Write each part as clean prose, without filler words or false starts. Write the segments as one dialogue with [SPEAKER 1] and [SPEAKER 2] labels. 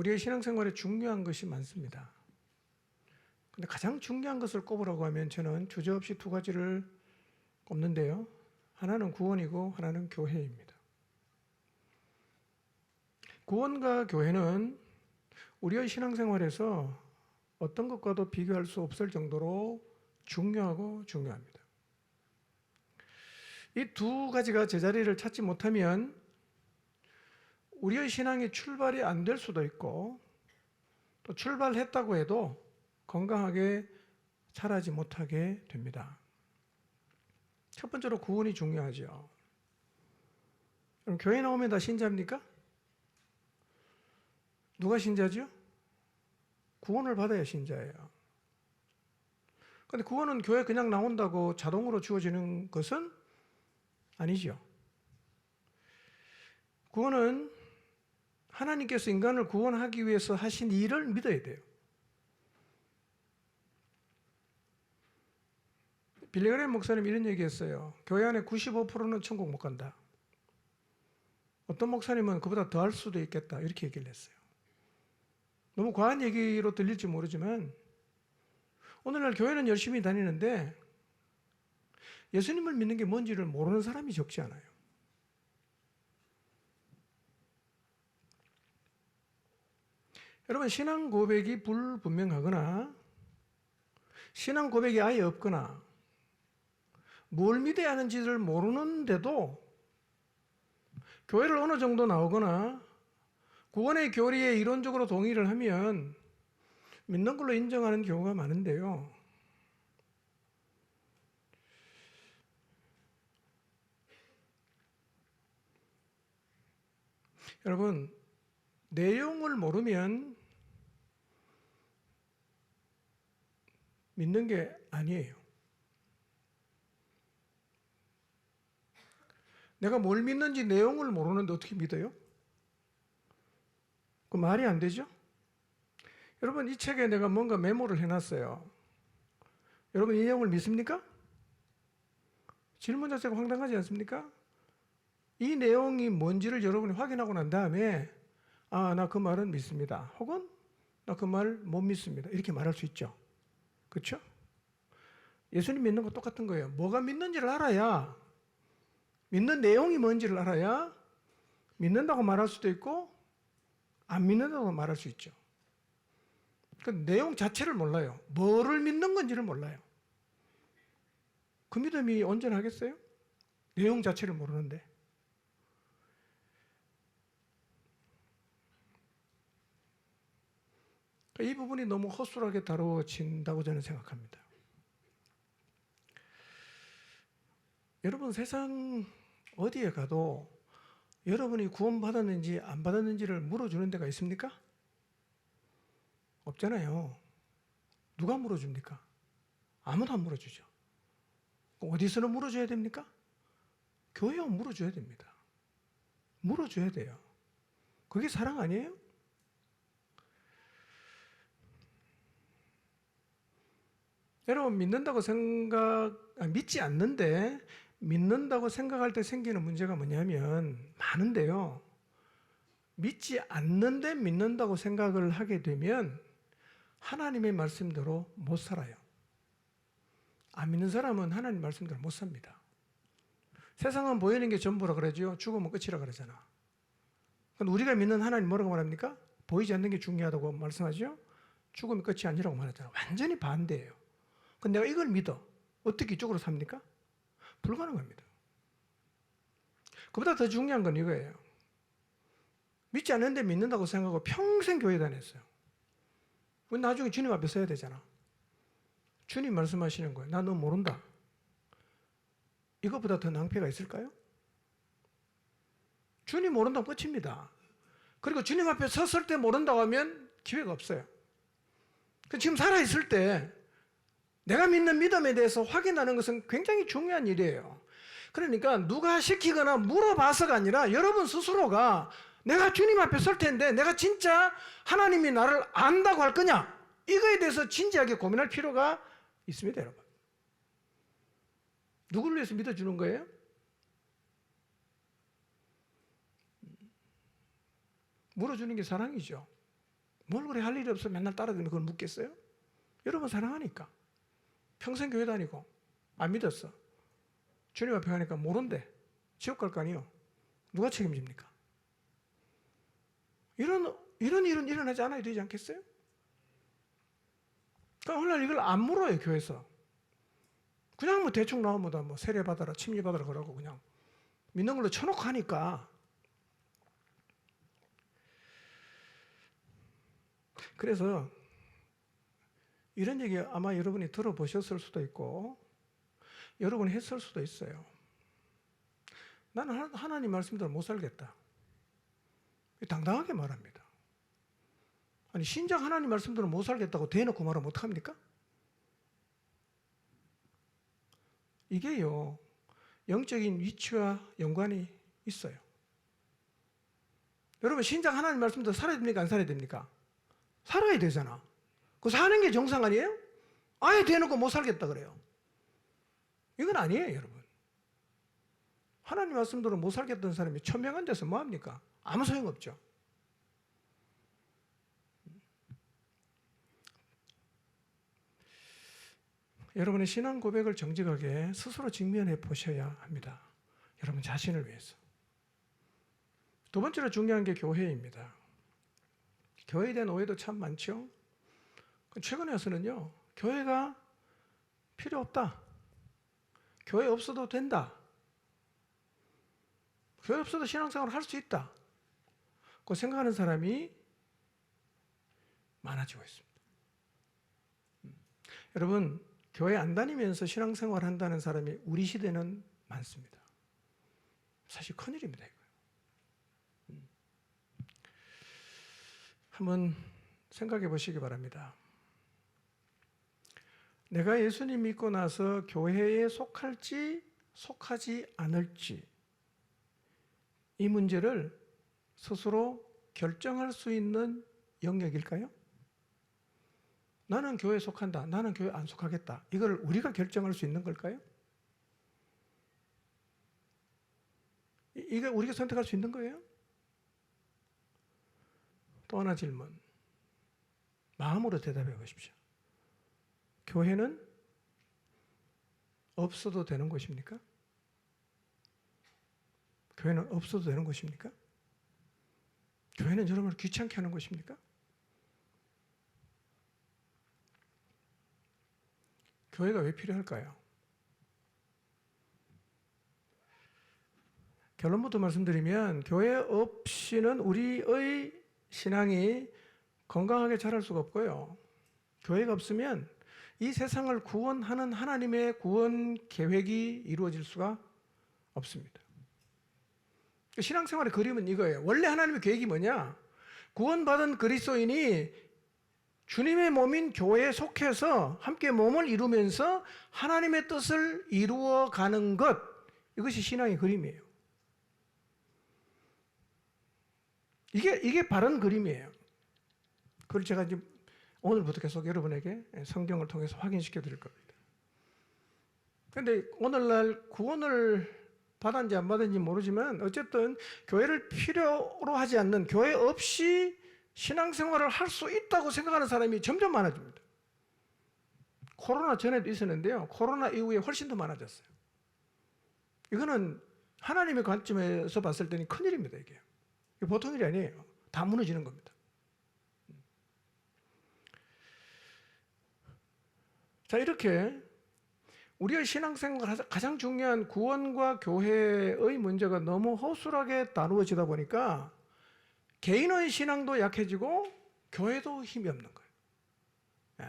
[SPEAKER 1] 우리의 신앙생활에 중요한 것이 많습니다. 근데 가장 중요한 것을 꼽으라고 하면 저는 주저없이 두 가지를 꼽는데요. 하나는 구원이고 하나는 교회입니다. 구원과 교회는 우리의 신앙생활에서 어떤 것과도 비교할 수 없을 정도로 중요하고 중요합니다. 이 두 가지가 제자리를 찾지 못하면 우리의 신앙이 출발이 안 될 수도 있고, 또 출발했다고 해도 건강하게 자라지 못하게 됩니다. 첫 번째로 구원이 중요하죠. 그럼 교회 나오면 다 신자입니까? 누가 신자죠? 구원을 받아야 신자예요. 그런데 구원은 교회 그냥 나온다고 자동으로 주어지는 것은 아니죠. 구원은 하나님께서 인간을 구원하기 위해서 하신 일을 믿어야 돼요. 빌리그레임 목사님 이런 얘기했어요. 교회 안에 95%는 천국 못 간다. 어떤 목사님은 그보다 더 할 수도 있겠다. 이렇게 얘기를 했어요. 너무 과한 얘기로 들릴지 모르지만 오늘날 교회는 열심히 다니는데 예수님을 믿는 게 뭔지를 모르는 사람이 적지 않아요. 여러분, 신앙 고백이 불분명하거나 신앙 고백이 아예 없거나 뭘 믿어야 하는지를 모르는데도 교회를 어느 정도 나오거나 구원의 교리에 이론적으로 동의를 하면 믿는 걸로 인정하는 경우가 많은데요. 여러분, 내용을 모르면 믿는 게 아니에요. 내가 뭘 믿는지 내용을 모르는데 어떻게 믿어요? 그 말이 안 되죠? 여러분, 이 책에 내가 뭔가 메모를 해놨어요. 여러분, 이 내용을 믿습니까? 질문 자체가 황당하지 않습니까? 이 내용이 뭔지를 여러분이 확인하고 난 다음에 아, 나 그 말은 믿습니다. 혹은 나 그 말 못 믿습니다. 이렇게 말할 수 있죠. 그렇죠? 예수님 믿는 거 똑같은 거예요. 뭐가 믿는지를 알아야, 믿는 내용이 뭔지를 알아야 믿는다고 말할 수도 있고 안 믿는다고 말할 수 있죠. 그 내용 자체를 몰라요. 뭐를 믿는 건지를 몰라요. 그 믿음이 온전하겠어요? 내용 자체를 모르는데. 이 부분이 너무 허술하게 다루어진다고 저는 생각합니다. 여러분, 세상 어디에 가도 여러분이 구원받았는지 안 받았는지를 물어주는 데가 있습니까? 없잖아요. 누가 물어줍니까? 아무도 안 물어주죠. 어디서는 물어줘야 됩니까? 교회에 물어줘야 됩니다. 물어줘야 돼요. 그게 사랑 아니에요? 여러분, 믿지 않는데 믿는다고 생각할 때 생기는 문제가 뭐냐면 많은데요. 믿지 않는데 믿는다고 생각을 하게 되면 하나님의 말씀대로 못 살아요. 안 믿는 사람은 하나님 말씀대로 못 삽니다. 세상은 보이는 게 전부라 그러죠. 죽으면 끝이라 그러잖아. 근데 우리가 믿는 하나님 뭐라고 말합니까? 보이지 않는 게 중요하다고 말씀하죠. 죽으면 끝이 아니라고 말하잖아. 완전히 반대예요. 근데 내가 이걸 믿어. 어떻게 이쪽으로 삽니까? 불가능합니다. 그보다 더 중요한 건 이거예요. 믿지 않는데 믿는다고 생각하고 평생 교회 다녔어요. 나중에 주님 앞에 서야 되잖아. 주님 말씀하시는 거예요. 나 너 모른다. 이거보다 더 낭패가 있을까요? 주님 모른다면 끝입니다. 그리고 주님 앞에 섰을 때 모른다고 하면 기회가 없어요. 지금 살아있을 때 내가 믿는 믿음에 대해서 확인하는 것은 굉장히 중요한 일이에요. 그러니까 누가 시키거나 물어봐서가 아니라 여러분 스스로가 내가 주님 앞에 설 텐데 내가 진짜 하나님이 나를 안다고 할 거냐? 이거에 대해서 진지하게 고민할 필요가 있습니다, 여러분. 누구를 위해서 믿어주는 거예요? 물어주는 게 사랑이죠. 뭘 그래 할 일이 없어 맨날 따라다니면 그걸 묻겠어요? 여러분 사랑하니까. 평생 교회 다니고 안 믿었어. 주님 앞에 가니까 모른대. 지옥 갈 거 아니에요. 누가 책임집니까? 이런 일은 일어나지 않아야 되지 않겠어요? 그러니까 오늘날 이걸 안 물어요, 교회에서. 그냥 뭐 대충 나오면 뭐 세례받아라, 침례받아라 그러고 그냥 믿는 걸로 쳐놓고 하니까. 그래서 이런 얘기 아마 여러분이 들어보셨을 수도 있고 여러분이 했을 수도 있어요. 나는 하나님 말씀대로 못 살겠다. 당당하게 말합니다. 아니 신작 하나님 말씀대로 못 살겠다고 대놓고 말하면 어떡합니까? 이게요 영적인 위치와 연관이 있어요. 여러분 신작 하나님 말씀대로 살아야 됩니까? 안 살아야 됩니까? 살아야 되잖아. 그 사는 게 정상 아니에요? 아예 대놓고 못 살겠다 그래요. 이건 아니에요, 여러분. 하나님 말씀대로 못 살겠다는 사람이 천명한 데서 뭐합니까? 아무 소용없죠. 여러분의 신앙 고백을 정직하게 스스로 직면해 보셔야 합니다. 여러분 자신을 위해서. 두 번째로 중요한 게 교회입니다. 교회에 대한 오해도 참 많죠. 최근에 와서는요, 교회가 필요 없다. 교회 없어도 된다. 교회 없어도 신앙생활을 할 수 있다. 그 생각하는 사람이 많아지고 있습니다. 여러분, 교회 안 다니면서 신앙생활 한다는 사람이 우리 시대는 많습니다. 사실 큰일입니다, 이거. 한번 생각해 보시기 바랍니다. 내가 예수님 믿고 나서 교회에 속할지 속하지 않을지 이 문제를 스스로 결정할 수 있는 영역일까요? 나는 교회에 속한다. 나는 교회 안 속하겠다. 이걸 우리가 결정할 수 있는 걸까요? 이거 우리가 선택할 수 있는 거예요? 또 하나 질문. 마음으로 대답해 보십시오. 교회는 없어도 되는 곳입니까? 교회는 없어도 되는 곳입니까? 교회는 여러분을 귀찮게 하는 곳입니까? 교회가 왜 필요할까요? 결론부터 말씀드리면 교회 없이는 우리의 신앙이 건강하게 자랄 수가 없고요. 교회가 없으면 이 세상을 구원하는 하나님의 구원 계획이 이루어질 수가 없습니다. 신앙생활의 그림은 이거예요. 원래 하나님의 계획이 뭐냐? 구원받은 그리스도인이 주님의 몸인 교회에 속해서 함께 몸을 이루면서 하나님의 뜻을 이루어가는 것, 이것이 신앙의 그림이에요. 이게 바른 그림이에요. 그걸 제가 이제 오늘부터 계속 여러분에게 성경을 통해서 확인시켜 드릴 겁니다. 그런데 오늘날 구원을 받았는지 안 받았는지 모르지만 어쨌든 교회를 필요로 하지 않는, 교회 없이 신앙생활을 할 수 있다고 생각하는 사람이 점점 많아집니다. 코로나 전에도 있었는데요. 코로나 이후에 훨씬 더 많아졌어요. 이거는 하나님의 관점에서 봤을 때는 큰일입니다. 이게 보통 일이 아니에요. 다 무너지는 겁니다. 자, 이렇게 우리의 신앙생활 가장 중요한 구원과 교회의 문제가 너무 허술하게 다루어지다 보니까 개인의 신앙도 약해지고 교회도 힘이 없는 거예요. 네.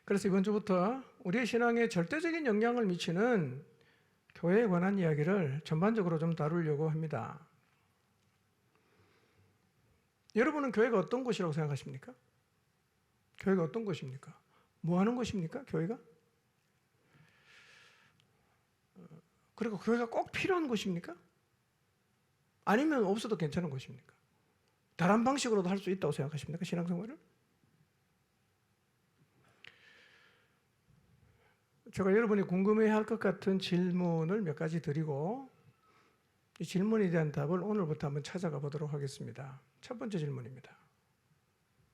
[SPEAKER 1] 그래서 이번 주부터 우리의 신앙에 절대적인 영향을 미치는 교회에 관한 이야기를 전반적으로 좀 다루려고 합니다. 여러분은 교회가 어떤 곳이라고 생각하십니까? 교회가 어떤 곳입니까? 뭐 하는 곳입니까? 교회가? 그리고 교회가 꼭 필요한 곳입니까? 아니면 없어도 괜찮은 곳입니까? 다른 방식으로도 할 수 있다고 생각하십니까? 신앙생활을? 제가 여러분이 궁금해할 것 같은 질문을 몇 가지 드리고 이 질문에 대한 답을 오늘부터 한번 찾아가 보도록 하겠습니다. 첫 번째 질문입니다.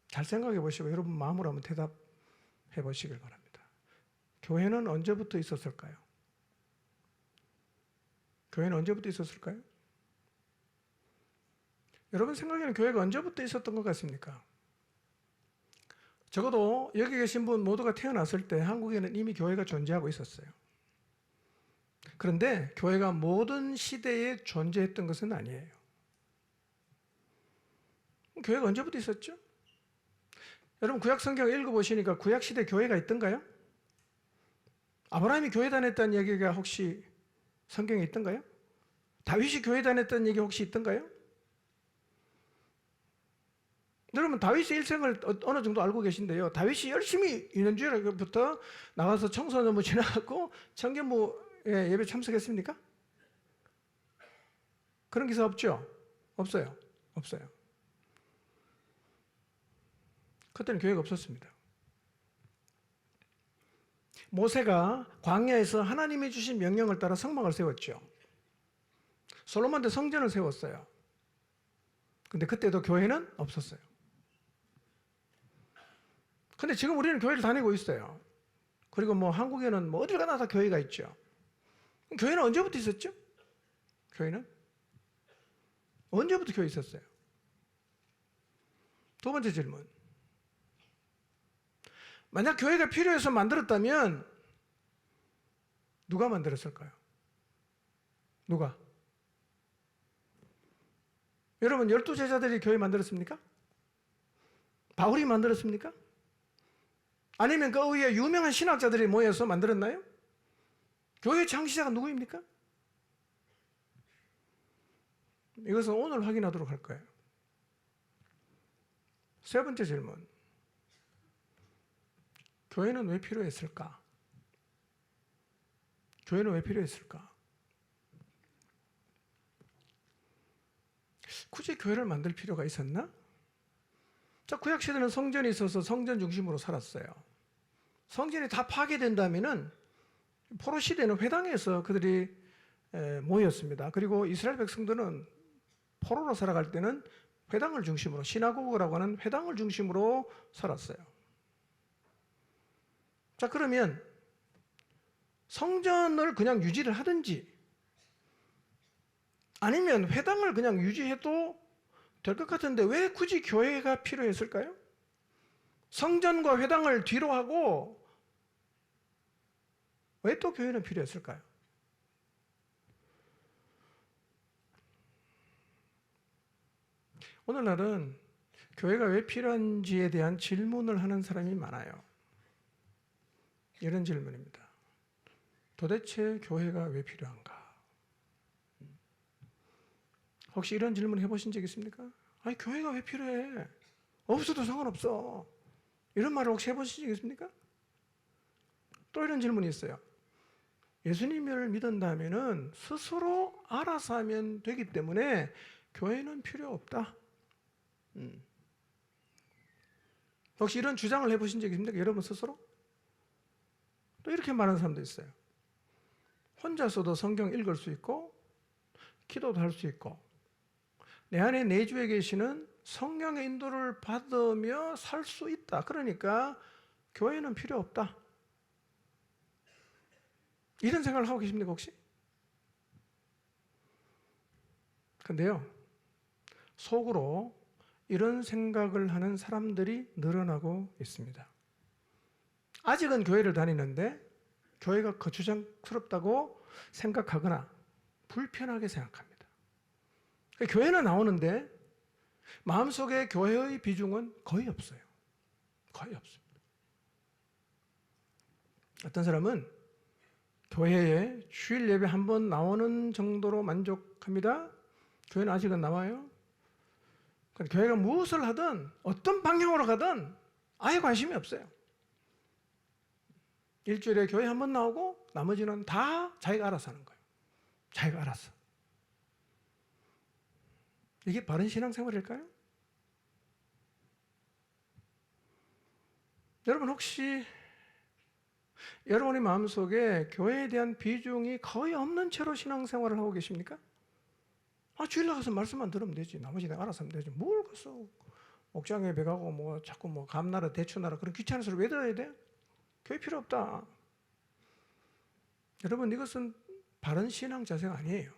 [SPEAKER 1] 잘 생각해 보시고 여러분 마음으로 한번 대답해 보시길 바랍니다. 교회는 언제부터 있었을까요? 교회는 언제부터 있었을까요? 여러분 생각에는 교회가 언제부터 있었던 것 같습니까? 적어도 여기 계신 분 모두가 태어났을 때 한국에는 이미 교회가 존재하고 있었어요. 그런데 교회가 모든 시대에 존재했던 것은 아니에요. 교회가 언제부터 있었죠? 여러분 구약 성경을 읽어보시니까 구약 시대 교회가 있던가요? 아브라함이 교회 다녔다는 얘기가 혹시 성경에 있던가요? 다윗이 교회 다녔다는 얘기 혹시 있던가요? 여러분 다윗의 일생을 어느 정도 알고 계신데요. 다윗이 열심히 유년주일부터 나가서 청소년부 지나갔고 청년부에 예배 참석했습니까? 그런 기사 없죠? 없어요. 없어요. 그때는 교회가 없었습니다. 모세가 광야에서 하나님이 주신 명령을 따라 성막을 세웠죠. 솔로몬도 성전을 세웠어요. 근데 그때도 교회는 없었어요. 근데 지금 우리는 교회를 다니고 있어요. 그리고 뭐 한국에는 뭐 어딜 가나 다 교회가 있죠. 교회는 언제부터 있었죠? 교회는? 언제부터 교회 있었어요? 두 번째 질문. 만약 교회가 필요해서 만들었다면 누가 만들었을까요? 누가? 여러분 12제자들이 교회 만들었습니까? 바울이 만들었습니까? 아니면 그 위에 유명한 신학자들이 모여서 만들었나요? 교회 창시자가 누구입니까? 이것은 오늘 확인하도록 할 거예요. 세 번째 질문. 교회는 왜 필요했을까? 교회는 왜 필요했을까? 굳이 교회를 만들 필요가 있었나? 자, 구약시대는 성전이 있어서 성전 중심으로 살았어요. 성전이 다 파괴된다면은 포로 시대는 회당에서 그들이 모였습니다. 그리고 이스라엘 백성들은 포로로 살아갈 때는 회당을 중심으로, 시나고그라고 하는 회당을 중심으로 살았어요. 자, 그러면 성전을 그냥 유지를 하든지 아니면 회당을 그냥 유지해도 될 것 같은데 왜 굳이 교회가 필요했을까요? 성전과 회당을 뒤로 하고 왜 또 교회는 필요했을까요? 오늘날은 교회가 왜 필요한지에 대한 질문을 하는 사람이 많아요. 이런 질문입니다. 도대체 교회가 왜 필요한가? 혹시 이런 질문 해보신 적 있습니까? 아니, 교회가 왜 필요해? 없어도 상관없어. 이런 말을 혹시 해보신 적 있습니까? 또 이런 질문이 있어요. 예수님을 믿는다면은 스스로 알아서 하면 되기 때문에 교회는 필요 없다. 혹시 이런 주장을 해보신 적 있습니까? 여러분 스스로? 또 이렇게 말하는 사람도 있어요. 혼자서도 성경 읽을 수 있고 기도도 할 수 있고 내 안에 내주에 계시는 성령의 인도를 받으며 살 수 있다. 그러니까 교회는 필요 없다. 이런 생각을 하고 계십니까 혹시? 근데요, 속으로 이런 생각을 하는 사람들이 늘어나고 있습니다. 아직은 교회를 다니는데 교회가 거추장스럽다고 생각하거나 불편하게 생각합니다. 교회는 나오는데 마음속에 교회의 비중은 거의 없어요. 거의 없습니다. 어떤 사람은 교회에 주일 예배 한 번 나오는 정도로 만족합니다. 교회는 아직은 나와요. 교회가 무엇을 하든 어떤 방향으로 가든 아예 관심이 없어요. 일주일에 교회 한 번 나오고 나머지는 다 자기가 알아서 하는 거예요. 자기가 알아서. 이게 바른 신앙생활일까요? 여러분 혹시 여러분의 마음속에 교회에 대한 비중이 거의 없는 채로 신앙생활을 하고 계십니까? 주일 나가서 말씀만 들으면 되지. 나머지 내가 알아서 하면 되지. 뭘 가서 옥장에 배가고 뭐 자꾸 뭐 감나라 대추나라 그런 귀찮은 소리 왜 들어야 돼? 교회 필요 없다. 여러분, 이것은 바른 신앙 자세가 아니에요.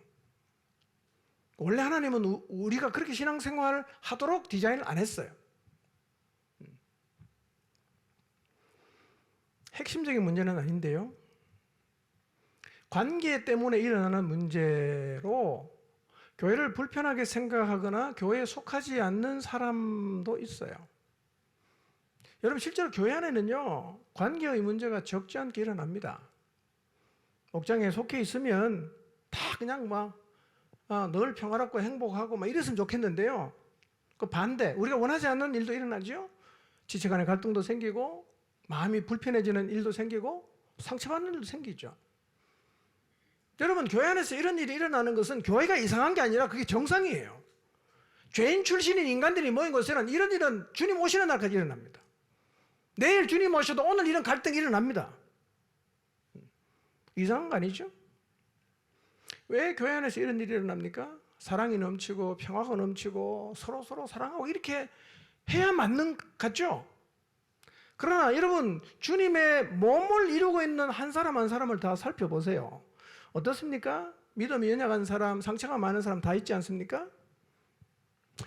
[SPEAKER 1] 원래 하나님은 우리가 그렇게 신앙생활을 하도록 디자인을 안 했어요. 핵심적인 문제는 아닌데요. 관계 때문에 일어나는 문제로 교회를 불편하게 생각하거나 교회에 속하지 않는 사람도 있어요. 여러분, 실제로 교회 안에는요, 관계의 문제가 적지 않게 일어납니다. 목장에 속해 있으면 다 그냥 늘 평화롭고 행복하고 이랬으면 좋겠는데요. 그 반대, 우리가 원하지 않는 일도 일어나죠. 지체 간의 갈등도 생기고 마음이 불편해지는 일도 생기고 상처받는 일도 생기죠. 여러분, 교회 안에서 이런 일이 일어나는 것은 교회가 이상한 게 아니라 그게 정상이에요. 죄인 출신인 인간들이 모인 곳에는 이런 일은 주님 오시는 날까지 일어납니다. 내일 주님 오셔도 오늘 이런 갈등이 일어납니다. 이상한 거 아니죠? 왜 교회 안에서 이런 일이 일어납니까? 사랑이 넘치고 평화가 넘치고 서로 사랑하고 이렇게 해야 맞는 것 같죠? 그러나 여러분, 주님의 몸을 이루고 있는 한 사람 한 사람을 다 살펴보세요. 어떻습니까? 믿음이 연약한 사람, 상처가 많은 사람 다 있지 않습니까?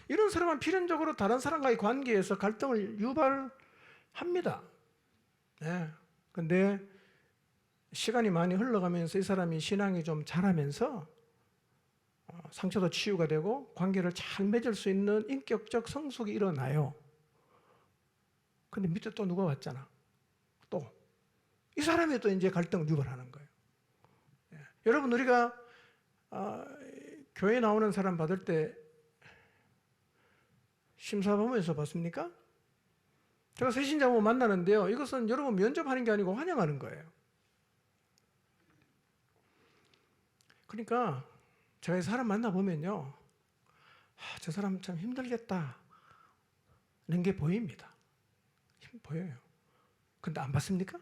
[SPEAKER 1] 이런 사람은 필연적으로 다른 사람과의 관계에서 갈등을 유발합니다. 네. 근데 시간이 많이 흘러가면서 이 사람이 신앙이 좀 자라면서 상처도 치유가 되고 관계를 잘 맺을 수 있는 인격적 성숙이 일어나요. 근데 밑에 또 누가 왔잖아. 또 이 사람이 또 이제 갈등을 유발하는 거예요. 여러분, 우리가 교회 나오는 사람 받을 때 심사보면서 봤습니까? 제가 새신자분 만나는데요, 이것은 여러분 면접하는 게 아니고 환영하는 거예요. 그러니까 제가 이 사람 만나보면요, 저 사람 참 힘들겠다는 게 보입니다. 보여요. 근데 안 받습니까?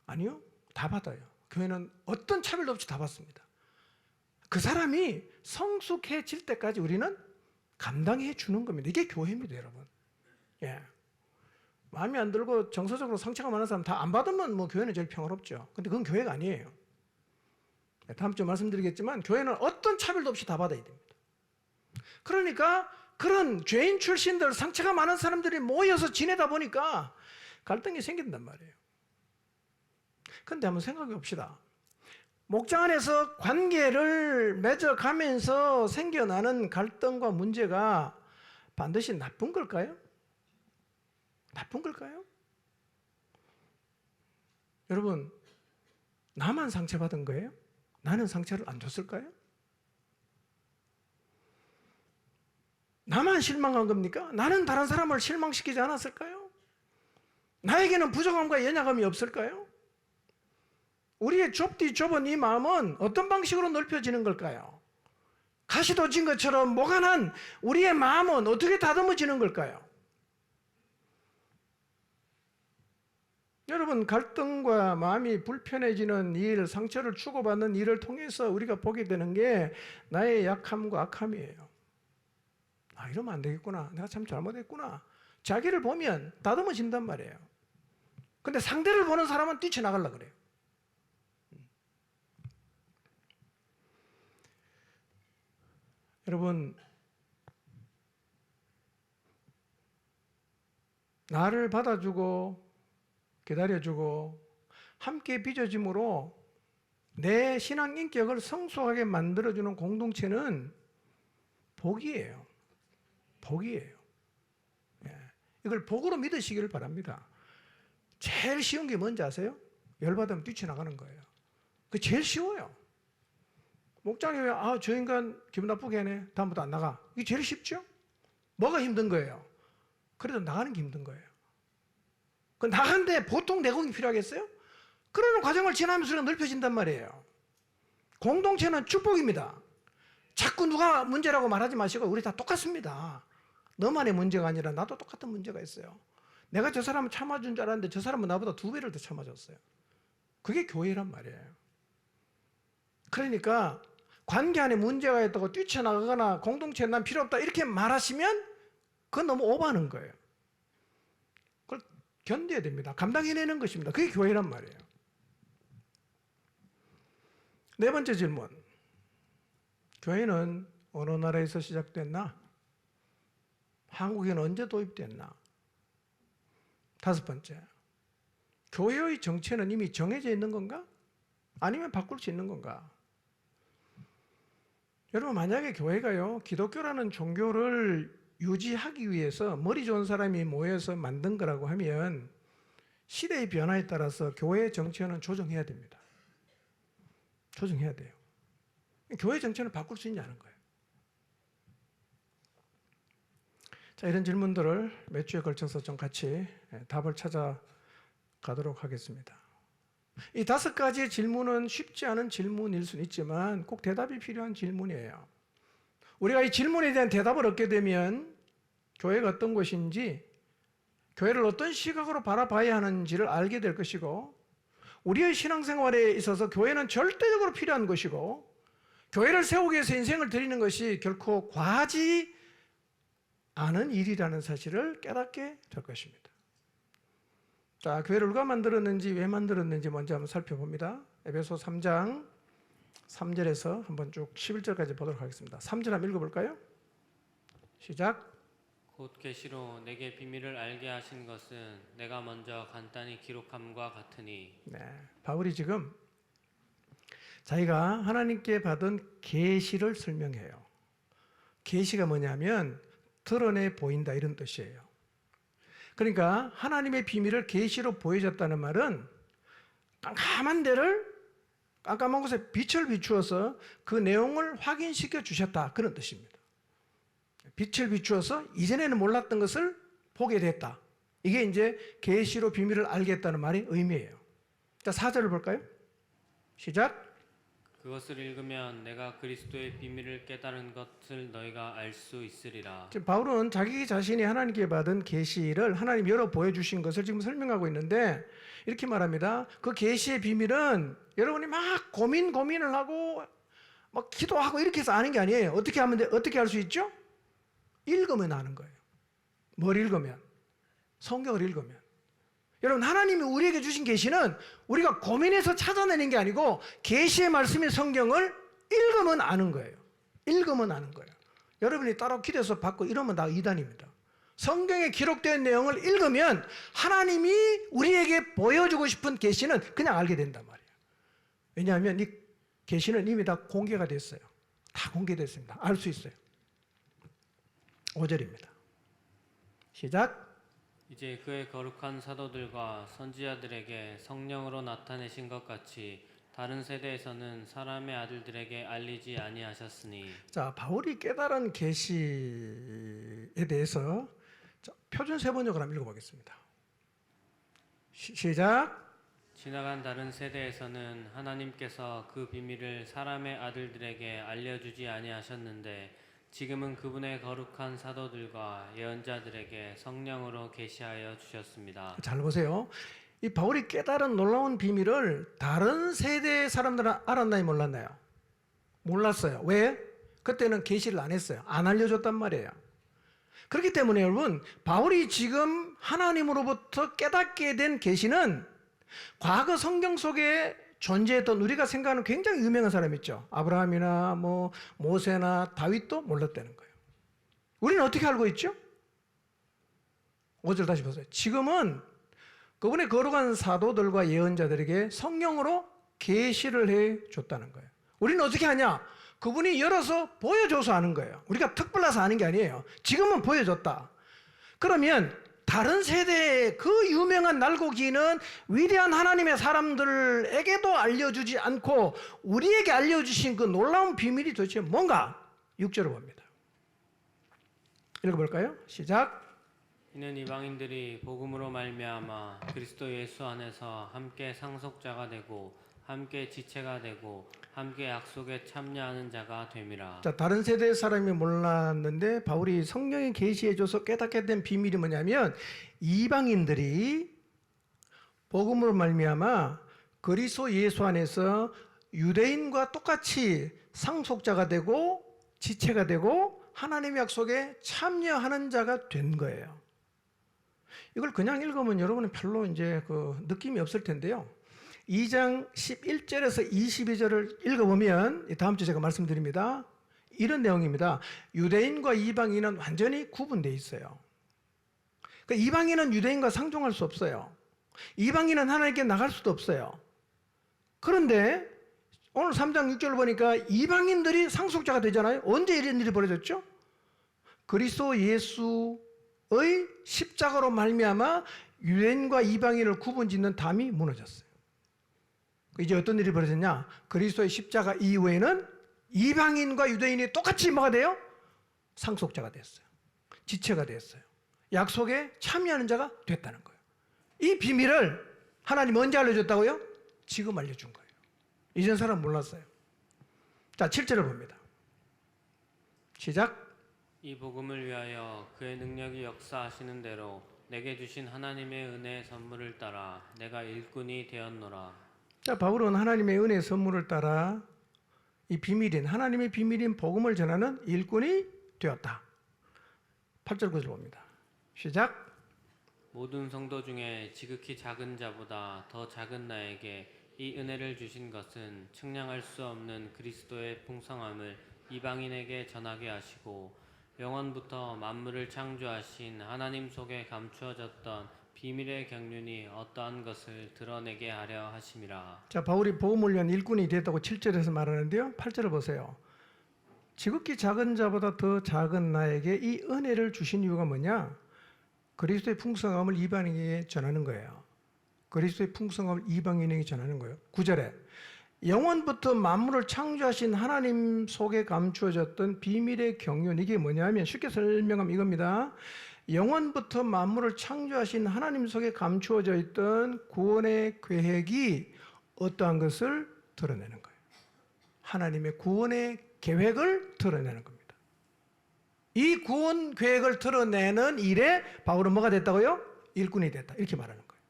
[SPEAKER 1] 아니요, 다 받아요. 교회는 어떤 차별도 없이 다 받습니다. 그 사람이 성숙해질 때까지 우리는 감당해 주는 겁니다. 이게 교회입니다, 여러분. 예. 마음에 안 들고 정서적으로 상처가 많은 사람 다 안 받으면 교회는 제일 평화롭죠. 근데 그건 교회가 아니에요. 다음 주에 말씀드리겠지만 교회는 어떤 차별도 없이 다 받아야 됩니다. 그러니까 그런 죄인 출신들, 상처가 많은 사람들이 모여서 지내다 보니까 갈등이 생긴단 말이에요. 그런데 한번 생각해 봅시다. 목장 안에서 관계를 맺어가면서 생겨나는 갈등과 문제가 반드시 나쁜 걸까요? 나쁜 걸까요? 여러분, 나만 상처받은 거예요? 나는 상처를 안 줬을까요? 나만 실망한 겁니까? 나는 다른 사람을 실망시키지 않았을까요? 나에게는 부족함과 연약함이 없을까요? 우리의 좁은 이 마음은 어떤 방식으로 넓혀지는 걸까요? 가시도 진 것처럼 모가난 우리의 마음은 어떻게 다듬어지는 걸까요? 여러분, 갈등과 마음이 불편해지는 일, 상처를 주고받는 일을 통해서 우리가 보게 되는 게 나의 약함과 악함이에요. 이러면 안 되겠구나. 내가 참 잘못했구나. 자기를 보면 다듬어진단 말이에요. 근데 상대를 보는 사람은 뛰쳐나가려고 그래요. 여러분, 나를 받아주고 기다려주고 함께 빚어짐으로 내 신앙 인격을 성숙하게 만들어주는 공동체는 복이에요. 복이에요. 이걸 복으로 믿으시기를 바랍니다. 제일 쉬운 게 뭔지 아세요? 열받으면 뛰쳐나가는 거예요. 그게 제일 쉬워요. 목장에 왜 저 인간 기분 나쁘게 하네, 다음부터 안 나가. 이게 제일 쉽죠? 뭐가 힘든 거예요? 그래도 나가는 게 힘든 거예요. 그 나간데 보통 내공이 필요하겠어요? 그러는 과정을 지나면서 우리가 넓혀진단 말이에요. 공동체는 축복입니다. 자꾸 누가 문제라고 말하지 마시고 우리 다 똑같습니다. 너만의 문제가 아니라 나도 똑같은 문제가 있어요. 내가 저 사람을 참아준 줄 알았는데 저 사람은 나보다 2배를 더 참아줬어요. 그게 교회란 말이에요. 그러니까 관계 안에 문제가 있다고 뛰쳐나가거나 공동체에 난 필요 없다 이렇게 말하시면 그건 너무 오버하는 거예요. 그걸 견뎌야 됩니다. 감당해내는 것입니다. 그게 교회란 말이에요. 네 번째 질문. 교회는 어느 나라에서 시작됐나? 한국에는 언제 도입됐나? 다섯 번째. 교회의 정체는 이미 정해져 있는 건가? 아니면 바꿀 수 있는 건가? 여러분, 만약에 교회가요, 기독교라는 종교를 유지하기 위해서 머리 좋은 사람이 모여서 만든 거라고 하면 시대의 변화에 따라서 교회의 정체는 조정해야 됩니다. 조정해야 돼요. 교회 정체는 바꿀 수 있냐는 거예요. 자, 이런 질문들을 몇 주에 걸쳐서 좀 같이 답을 찾아가도록 하겠습니다. 이 다섯 가지의 질문은 쉽지 않은 질문일 수는 있지만 꼭 대답이 필요한 질문이에요. 우리가 이 질문에 대한 대답을 얻게 되면 교회가 어떤 것인지, 교회를 어떤 시각으로 바라봐야 하는지를 알게 될 것이고, 우리의 신앙생활에 있어서 교회는 절대적으로 필요한 것이고, 교회를 세우기 위해서 인생을 드리는 것이 결코 과하지 않은 일이라는 사실을 깨닫게 될 것입니다. 자, 교회를 누가 만들었는지, 왜 만들었는지 먼저 한번 살펴봅니다. 에베소 3장 3절에서 한번 쭉 11절까지 보도록 하겠습니다. 3절 한번 읽어볼까요? 시작.
[SPEAKER 2] 곧 계시로 내게 비밀을 알게 하신 것은 내가 먼저 간단히 기록함과 같으니.
[SPEAKER 1] 네, 바울이 지금 자기가 하나님께 받은 계시를 설명해요. 계시가 뭐냐면 드러내 보인다 이런 뜻이에요. 그러니까 하나님의 비밀을 계시로 보여줬다는 말은 깜깜한 데를, 깜깜한 곳에 빛을 비추어서 그 내용을 확인시켜 주셨다 그런 뜻입니다. 빛을 비추어서 이전에는 몰랐던 것을 보게 됐다. 이게 이제 계시로 비밀을 알겠다는 말의 의미예요. 자, 4절을 볼까요? 시작.
[SPEAKER 2] 그것을 읽으면 내가 그리스도의 비밀을 깨달은 것을 너희가 알 수 있으리라.
[SPEAKER 1] 지금 바울은 자기 자신이 하나님께 받은 계시를 하나님 열어 보여주신 것을 지금 설명하고 있는데 이렇게 말합니다. 그 계시의 비밀은 여러분이 막 고민을 하고 막 기도하고 이렇게 해서 아는 게 아니에요. 어떻게 하면 어떻게 할 수 있죠? 읽으면 아는 거예요. 뭘 읽으면? 성경을 읽으면. 여러분, 하나님이 우리에게 주신 계시는 우리가 고민해서 찾아내는 게 아니고 계시의 말씀인 성경을 읽으면 아는 거예요. 읽으면 아는 거예요. 여러분이 따로 기도해서 받고 이러면 다 이단입니다. 성경에 기록된 내용을 읽으면 하나님이 우리에게 보여주고 싶은 계시는 그냥 알게 된단 말이에요. 왜냐하면 이 계시는 이미 다 공개가 됐어요. 다 공개됐습니다. 알 수 있어요. 5절입니다. 시작.
[SPEAKER 2] 이제 그의 거룩한 사도들과 선지자들에게 성령으로 나타내신 것 같이 다른 세대에서는 사람의 아들들에게 알리지 아니하셨으니.
[SPEAKER 1] 자, 바울이 깨달은 계시에 대해서 표준 세번역을 한번 읽어보겠습니다. 시작.
[SPEAKER 2] 지나간 다른 세대에서는 하나님께서 그 비밀을 사람의 아들들에게 알려주지 아니하셨는데 지금은 그분의 거룩한 사도들과 예언자들에게 성령으로 계시하여 주셨습니다.
[SPEAKER 1] 잘 보세요. 이 바울이 깨달은 놀라운 비밀을 다른 세대의 사람들은 알았나요, 몰랐나요? 몰랐어요. 왜? 그때는 계시를 안 했어요. 안 알려줬단 말이에요. 그렇기 때문에 여러분, 바울이 지금 하나님으로부터 깨닫게 된 계시는 과거 성경 속에 존재했던 우리가 생각하는 굉장히 유명한 사람 있죠. 아브라함이나 모세나 다윗도 몰랐다는 거예요. 우리는 어떻게 알고 있죠? 5절 다시 보세요. 지금은 그분의 거룩한 사도들과 예언자들에게 성령으로 계시를 해 줬다는 거예요. 우리는 어떻게 하냐? 그분이 열어서 보여줘서 아는 거예요. 우리가 특별해서 아는 게 아니에요. 지금은 보여줬다. 그러면 다른 세대의 그 유명한 날고기는 위대한 하나님의 사람들에게도 알려주지 않고 우리에게 알려주신 그 놀라운 비밀이 도대체 뭔가? 6절을 봅니다. 읽어볼까요? 시작.
[SPEAKER 2] 이는 이방인들이 복음으로 말미암아 그리스도 예수 안에서 함께 상속자가 되고 함께 지체가 되고 함께 약속에 참여하는 자가 됨이라.
[SPEAKER 1] 자, 다른 세대의 사람이 몰랐는데 바울이 성령이 계시해줘서 깨닫게 된 비밀이 뭐냐면 이방인들이 복음으로 말미암아 그리스도 예수 안에서 유대인과 똑같이 상속자가 되고 지체가 되고 하나님의 약속에 참여하는 자가 된 거예요. 이걸 그냥 읽으면 여러분은 별로 이제 그 느낌이 없을 텐데요. 2장 11절에서 22절을 읽어보면 다음 주 제가 말씀드립니다. 이런 내용입니다. 유대인과 이방인은 완전히 구분되어 있어요. 그러니까 이방인은 유대인과 상종할 수 없어요. 이방인은 하나님께 나갈 수도 없어요. 그런데 오늘 3장 6절 보니까 이방인들이 상속자가 되잖아요. 언제 이런 일이 벌어졌죠? 그리스도 예수의 십자가로 말미암아 유대인과 이방인을 구분짓는 담이 무너졌어요. 이제 어떤 일이 벌어졌냐? 그리스도의 십자가 이후에는 이방인과 유대인이 똑같이 뭐가 돼요? 상속자가 됐어요. 지체가 됐어요. 약속에 참여하는 자가 됐다는 거예요. 이 비밀을 하나님 언제 알려줬다고요? 지금 알려준 거예요. 이전 사람 몰랐어요. 자, 7절을 봅니다. 시작.
[SPEAKER 2] 이 복음을 위하여 그의 능력이 역사하시는 대로 내게 주신 하나님의 은혜의 선물을 따라 내가 일꾼이 되었노라.
[SPEAKER 1] 자, 바울은 하나님의 은혜의 선물을 따라 이 비밀인 하나님의 비밀인 복음을 전하는 일꾼이 되었다. 8절 9절 봅니다. 시작.
[SPEAKER 2] 모든 성도 중에 지극히 작은 자보다 더 작은 나에게 이 은혜를 주신 것은 측량할 수 없는 그리스도의 풍성함을 이방인에게 전하게 하시고 영원부터 만물을 창조하신 하나님 속에 감추어졌던 비밀의 경륜이 어떠한 것을 드러내게 하려 하심이라.
[SPEAKER 1] 자, 바울이 복음을 위한 일꾼이 됐다고 7절에서 말하는데요. 8절을 보세요. 지극히 작은 자보다 더 작은 나에게 이 은혜를 주신 이유가 뭐냐? 그리스도의 풍성함을 이방인에게 전하는 거예요. 그리스도의 풍성함을 이방인에게 전하는 거예요. 9절에 영원부터 만물을 창조하신 하나님 속에 감추어졌던 비밀의 경륜, 이게 뭐냐면 쉽게 설명하면 이겁니다. 영원부터 만물을 창조하신 하나님 속에 감추어져 있던 구원의 계획이 어떠한 것을 드러내는 거예요. 하나님의 구원의 계획을 드러내는 겁니다. 이 구원 계획을 드러내는 일에 바울은 뭐가 됐다고요? 일꾼이 됐다. 이렇게 말하는 거예요.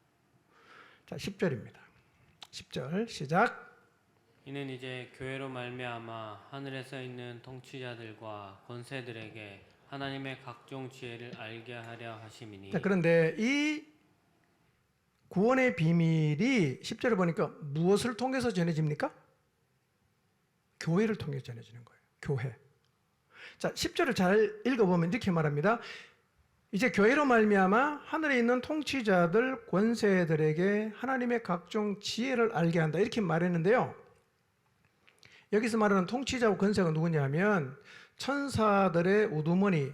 [SPEAKER 1] 자, 10절입니다. 10절 시작.
[SPEAKER 2] 이는 이제 교회로 말미암아 하늘에서 있는 통치자들과 권세들에게 하나님의 각종 지혜를 알게 하려 하심이니.
[SPEAKER 1] 자, 그런데 이 구원의 비밀이 10절에 보니까 무엇을 통해서 전해집니까? 교회를 통해 전해지는 거예요. 교회. 자, 10절을 잘 읽어보면 이렇게 말합니다. 이제 교회로 말미암아 하늘에 있는 통치자들, 권세들에게 하나님의 각종 지혜를 알게 한다. 이렇게 말했는데요. 여기서 말하는 통치자와 권세가 누구냐면 천사들의 우두머니,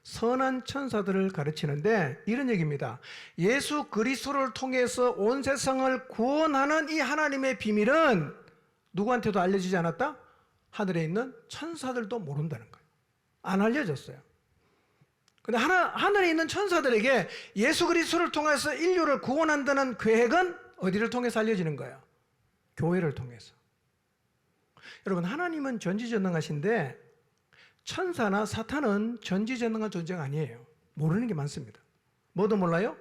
[SPEAKER 1] 선한 천사들을 가르치는데 이런 얘기입니다. 예수 그리스도를 통해서 온 세상을 구원하는 이 하나님의 비밀은 누구한테도 알려지지 않았다? 하늘에 있는 천사들도 모른다는 거예요. 안 알려졌어요. 근데 하늘에 있는 천사들에게 예수 그리스도를 통해서 인류를 구원한다는 계획은 어디를 통해서 알려지는 거예요? 교회를 통해서. 여러분, 하나님은 전지전능하신데 천사나 사탄은 전지전능한 존재가 아니에요. 모르는 게 많습니다. 뭐도 몰라요?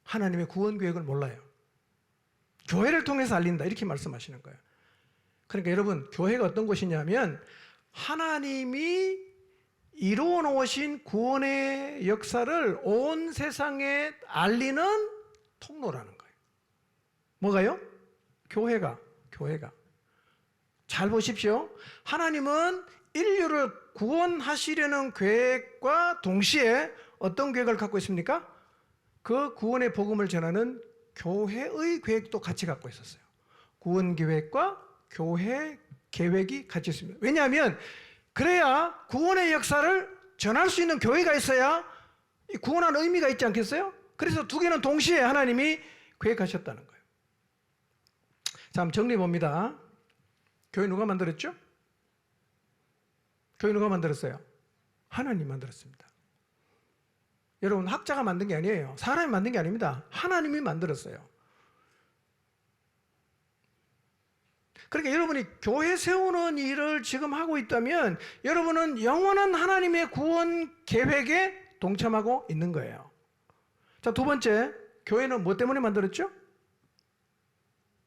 [SPEAKER 1] 하나님의 구원 계획을 몰라요. 교회를 통해서 알린다 이렇게 말씀하시는 거예요. 그러니까 여러분, 교회가 어떤 곳이냐면 하나님이 이루어 놓으신 구원의 역사를 온 세상에 알리는 통로라는 거예요. 뭐가요? 교회가. 잘 보십시오. 하나님은 인류를 구원하시려는 계획과 동시에 어떤 계획을 갖고 있습니까? 그 구원의 복음을 전하는 교회의 계획도 같이 갖고 있었어요. 구원 계획과 교회 계획이 같이 있습니다. 왜냐하면 그래야 구원의 역사를 전할 수 있는 교회가 있어야 구원하는 의미가 있지 않겠어요? 그래서 두 개는 동시에 하나님이 계획하셨다는 거예요. 자, 한번 정리해 봅니다. 교회 누가 만들었죠? 교회 누가 만들었어요? 하나님 만들었습니다. 여러분, 학자가 만든 게 아니에요. 사람이 만든 게 아닙니다. 하나님이 만들었어요. 그러니까 여러분이 교회 세우는 일을 지금 하고 있다면 여러분은 영원한 하나님의 구원 계획에 동참하고 있는 거예요. 자, 두 번째, 교회는 뭐 때문에 만들었죠?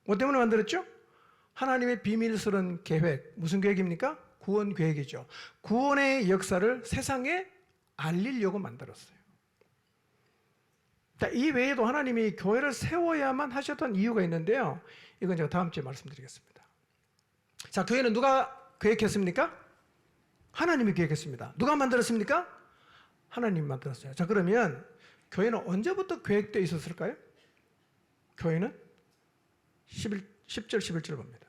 [SPEAKER 1] 뭐 때문에 만들었죠? 하나님의 비밀스러운 계획, 무슨 계획입니까? 구원 계획이죠. 구원의 역사를 세상에 알리려고 만들었어요. 자, 이 외에도 하나님이 교회를 세워야만 하셨던 이유가 있는데요. 이건 제가 다음 주에 말씀드리겠습니다. 자, 교회는 누가 계획했습니까? 하나님이 계획했습니다. 누가 만들었습니까? 하나님이 만들었어요. 자, 그러면 교회는 언제부터 계획되어 있었을까요? 교회는 10절, 11절 봅니다.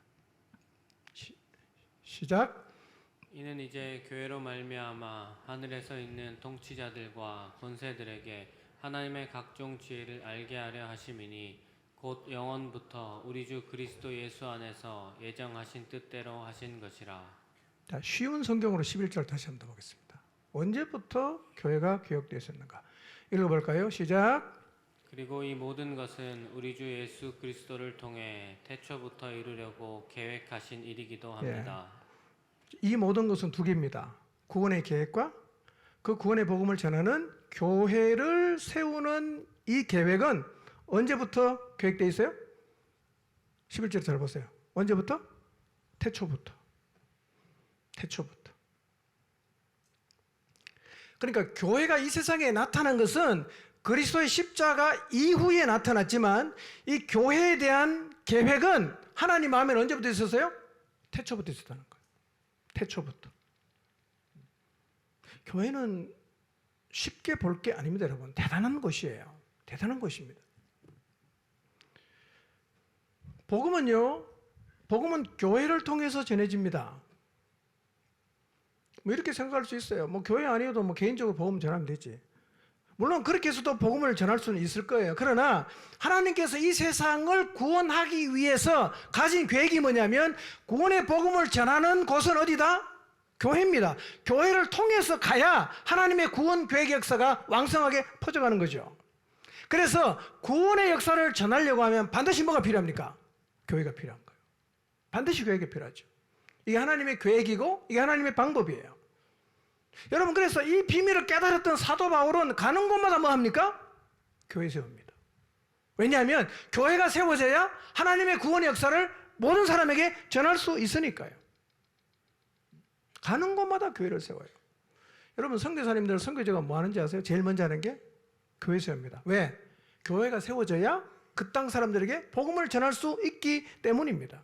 [SPEAKER 1] 시작.
[SPEAKER 2] 이는 이제 교회로 말미암아 하늘에서 있는 통치자들과 권세들에게 하나님의 각종 지혜를 알게 하려 하심이니 곧 영원부터 우리 주 그리스도 예수 안에서 예정하신 뜻대로 하신 것이라.
[SPEAKER 1] 자, 쉬운 성경으로 11절 다시 한번 보겠습니다. 언제부터 교회가 개혁되어 있었는가? 읽어볼까요? 시작.
[SPEAKER 2] 그리고 이 모든 것은 우리 주 예수 그리스도를 통해 태초부터 이루려고 계획하신 일이기도 합니다.
[SPEAKER 1] 이 모든 것은 두 개입니다. 구원의 계획과 그 구원의 복음을 전하는 교회를 세우는 이 계획은 언제부터 계획되어 있어요? 11절 잘 보세요. 언제부터? 태초부터. 태초부터. 그러니까 교회가 이 세상에 나타난 것은 그리스도의 십자가 이후에 나타났지만 이 교회에 대한 계획은 하나님 마음에 언제부터 있었어요? 태초부터 있었다는 거예요. 태초부터. 교회는 쉽게 볼 게 아닙니다, 여러분. 대단한 것이에요. 대단한 것입니다. 복음은요, 복음은 교회를 통해서 전해집니다. 뭐 이렇게 생각할 수 있어요. 뭐 교회 아니어도 뭐 개인적으로 복음 전하면 되지. 물론 그렇게 해서도 복음을 전할 수는 있을 거예요. 그러나 하나님께서 이 세상을 구원하기 위해서 가진 계획이 뭐냐면 구원의 복음을 전하는 곳은 어디다? 교회입니다. 교회를 통해서 가야 하나님의 구원 계획 역사가 왕성하게 퍼져가는 거죠. 그래서 구원의 역사를 전하려고 하면 반드시 뭐가 필요합니까? 교회가 필요한 거예요. 반드시 교회가 필요하죠. 이게 하나님의 계획이고 이게 하나님의 방법이에요. 여러분, 그래서 이 비밀을 깨달았던 사도 바울은 가는 곳마다 뭐 합니까? 교회 세웁니다. 왜냐하면 교회가 세워져야 하나님의 구원의 역사를 모든 사람에게 전할 수 있으니까요. 가는 곳마다 교회를 세워요. 여러분, 선교사님들 선교제가 뭐 하는지 아세요? 제일 먼저 하는 게 교회 세웁니다. 왜? 교회가 세워져야 그 땅 사람들에게 복음을 전할 수 있기 때문입니다.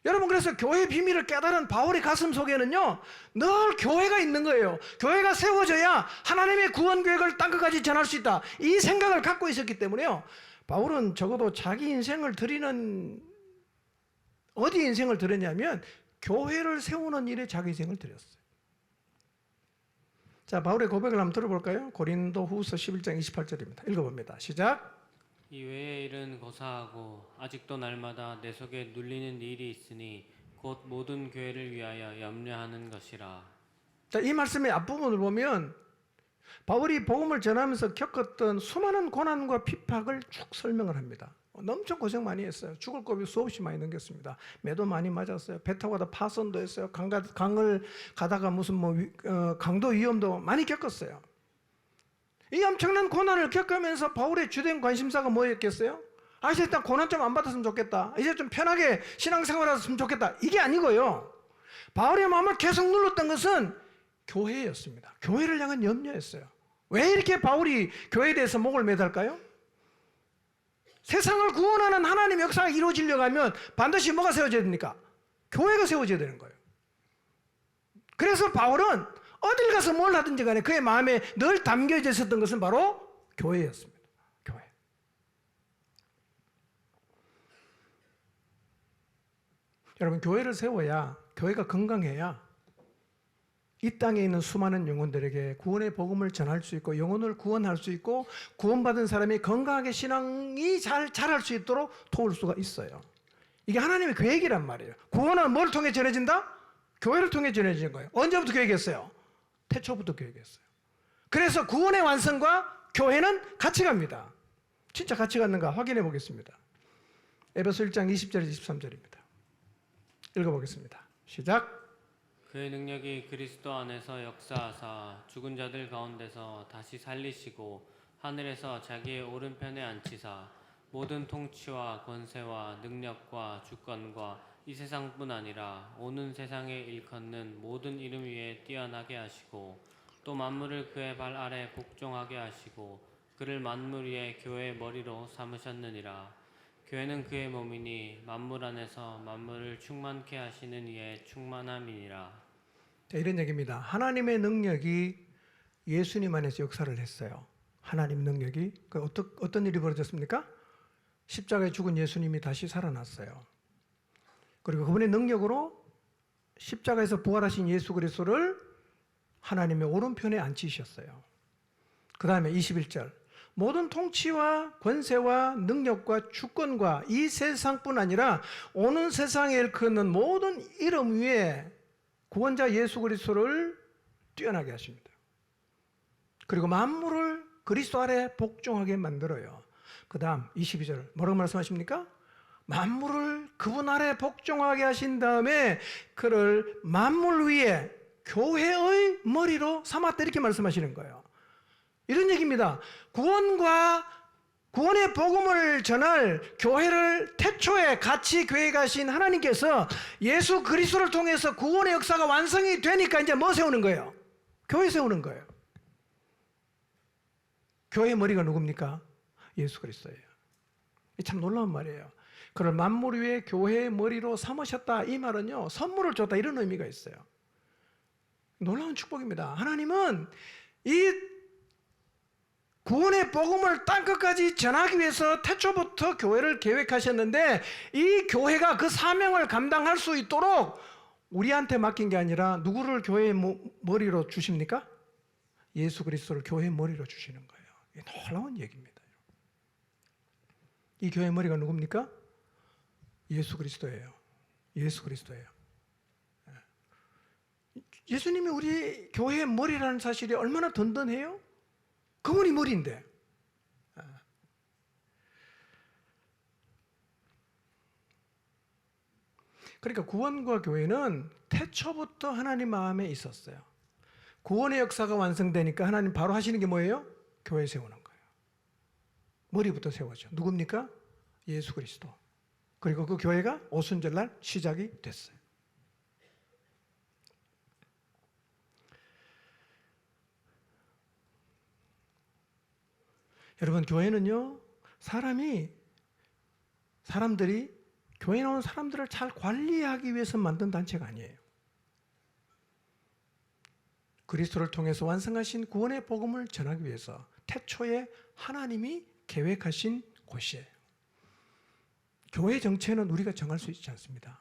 [SPEAKER 1] 여러분, 그래서 교회의 비밀을 깨달은 바울의 가슴 속에는요 늘 교회가 있는 거예요. 교회가 세워져야 하나님의 구원 계획을 땅끝까지 전할 수 있다, 이 생각을 갖고 있었기 때문에요 바울은 적어도 자기 인생을 드리는, 어디 인생을 드렸냐면 교회를 세우는 일에 자기 인생을 드렸어요. 자, 바울의 고백을 한번 들어볼까요? 고린도 후서 11장 28절입니다. 읽어봅니다. 시작.
[SPEAKER 2] 이 외의 일은 고사하고 아직도 날마다 내 속에 눌리는 일이 있으니 곧 모든 교회를 위하여 염려하는 것이라.
[SPEAKER 1] 자, 이 말씀의 앞부분을 보면 바울이 복음을 전하면서 겪었던 수많은 고난과 핍박을 쭉 설명을 합니다. 엄청 고생 많이 했어요. 죽을 고비 수없이 많이 넘겼습니다. 매도 많이 맞았어요. 배 타고 가다 파손도 했어요. 강을 가다가 무슨 강도 위험도 많이 겪었어요. 이 엄청난 고난을 겪으면서 바울의 주된 관심사가 뭐였겠어요? 아, 이제 일단 고난 좀 안 받았으면 좋겠다. 이제 좀 편하게 신앙생활 했으면 좋겠다. 이게 아니고요. 바울의 마음을 계속 눌렀던 것은 교회였습니다. 교회를 향한 염려였어요. 왜 이렇게 바울이 교회에 대해서 목을 매달까요? 세상을 구원하는 하나님의 역사가 이루어지려고 하면 반드시 뭐가 세워져야 됩니까? 교회가 세워져야 되는 거예요. 그래서 바울은 어딜 가서 뭘 하든지 간에 그의 마음에 늘 담겨져 있었던 것은 바로 교회였습니다. 교회. 여러분, 교회를 세워야, 교회가 건강해야 이 땅에 있는 수많은 영혼들에게 구원의 복음을 전할 수 있고 영혼을 구원할 수 있고 구원받은 사람이 건강하게 신앙이 잘 자랄 수 있도록 도울 수가 있어요. 이게 하나님의 계획이란 말이에요. 구원은 뭘 통해 전해진다? 교회를 통해 전해지는 거예요. 언제부터 계획했어요? 태초부터 계획했어요. 그래서 구원의 완성과 교회는 같이 갑니다. 진짜 같이 갔는가 확인해 보겠습니다. 에베소 1장 20절 23절입니다. 읽어보겠습니다. 시작.
[SPEAKER 2] 그의 능력이 그리스도 안에서 역사하사 죽은 자들 가운데서 다시 살리시고 하늘에서 자기의 오른편에 앉히사 모든 통치와 권세와 능력과 주권과 이 세상뿐 아니라 오는 세상에 일컫는 모든 이름 위에 뛰어나게 하시고 또 만물을 그의 발 아래 복종하게 하시고 그를 만물 위에 교회의 머리로 삼으셨느니라. 교회는 그의 몸이니 만물 안에서 만물을 충만케 하시는 이의 충만함이니라.
[SPEAKER 1] 자, 이런 얘기입니다. 하나님의 능력이 예수님 안에서 역사를 했어요. 하나님 능력이. 어떤 일이 벌어졌습니까? 십자가에 죽은 예수님이 다시 살아났어요. 그리고 그분의 능력으로 십자가에서 부활하신 예수 그리스도를 하나님의 오른편에 앉히셨어요. 그 다음에 21절. 모든 통치와 권세와 능력과 주권과 이 세상뿐 아니라 오는 세상에 일컫는 모든 이름 위에 구원자 예수 그리스도를 뛰어나게 하십니다. 그리고 만물을 그리스도 아래 복종하게 만들어요. 그 다음 22절 뭐라고 말씀하십니까? 만물을 그분 아래 복종하게 하신 다음에 그를 만물 위에 교회의 머리로 삼았다 이렇게 말씀하시는 거예요. 이런 얘기입니다. 구원의 복음을 전할 교회를 태초에 같이 교회에 가신 하나님께서 예수 그리스도를 통해서 구원의 역사가 완성이 되니까 이제 뭐 세우는 거예요? 교회 세우는 거예요. 교회의 머리가 누굽니까? 예수 그리스도예요. 참 놀라운 말이에요. 그를 만물 위에 교회의 머리로 삼으셨다. 이 말은요, 선물을 줬다 이런 의미가 있어요. 놀라운 축복입니다. 하나님은 이 구원의 복음을 땅끝까지 전하기 위해서 태초부터 교회를 계획하셨는데 이 교회가 그 사명을 감당할 수 있도록 우리한테 맡긴 게 아니라 누구를 교회의 머리로 주십니까? 예수 그리스도를 교회의 머리로 주시는 거예요. 이게 놀라운 얘기입니다. 이 교회의 머리가 누굽니까? 예수 그리스도예요. 예수 그리스도예요. 예수님이 우리 교회의 머리라는 사실이 얼마나 든든해요? 그분이 머리인데. 그러니까 구원과 교회는 태초부터 하나님 마음에 있었어요. 구원의 역사가 완성되니까 하나님 바로 하시는 게 뭐예요? 교회 세우는 거예요. 머리부터 세워져. 누굽니까? 예수 그리스도. 그리고 그 교회가 오순절날 시작이 됐어요. 여러분, 교회는요, 사람들이 교회에 나온 사람들을 잘 관리하기 위해서 만든 단체가 아니에요. 그리스도를 통해서 완성하신 구원의 복음을 전하기 위해서 태초에 하나님이 계획하신 곳이에요. 교회 정체는 우리가 정할 수 있지 않습니다.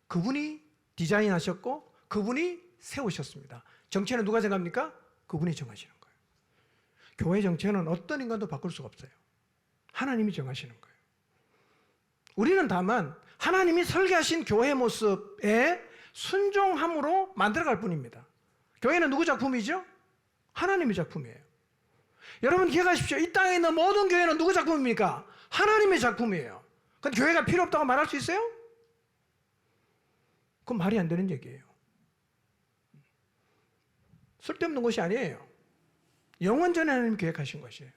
[SPEAKER 1] 그분이 디자인하셨고 그분이 세우셨습니다. 정체는 누가 정합니까? 그분이 정하시는 거예요. 교회 정체는 어떤 인간도 바꿀 수가 없어요. 하나님이 정하시는 거예요. 우리는 다만 하나님이 설계하신 교회 모습에 순종함으로 만들어갈 뿐입니다. 교회는 누구 작품이죠? 하나님의 작품이에요. 여러분 기억하십시오. 이 땅에 있는 모든 교회는 누구 작품입니까? 하나님의 작품이에요. 근데 교회가 필요 없다고 말할 수 있어요? 그건 말이 안 되는 얘기예요. 쓸데없는 것이 아니에요. 영원전에 하나님 계획하신 것이에요.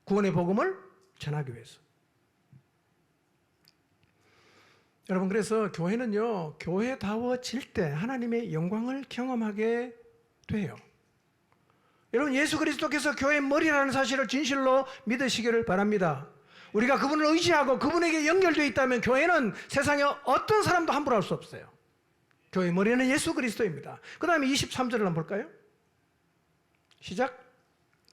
[SPEAKER 1] 구원의 복음을 전하기 위해서. 여러분, 그래서 교회는요, 교회다워질 때 하나님의 영광을 경험하게 돼요. 여러분, 예수 그리스도께서 교회의 머리라는 사실을 진실로 믿으시기를 바랍니다. 우리가 그분을 의지하고 그분에게 연결되어 있다면 교회는 세상에 어떤 사람도 함부로 할 수 없어요. 교회의 머리는 예수 그리스도입니다. 그 다음에 23절을 한번 볼까요? 시작.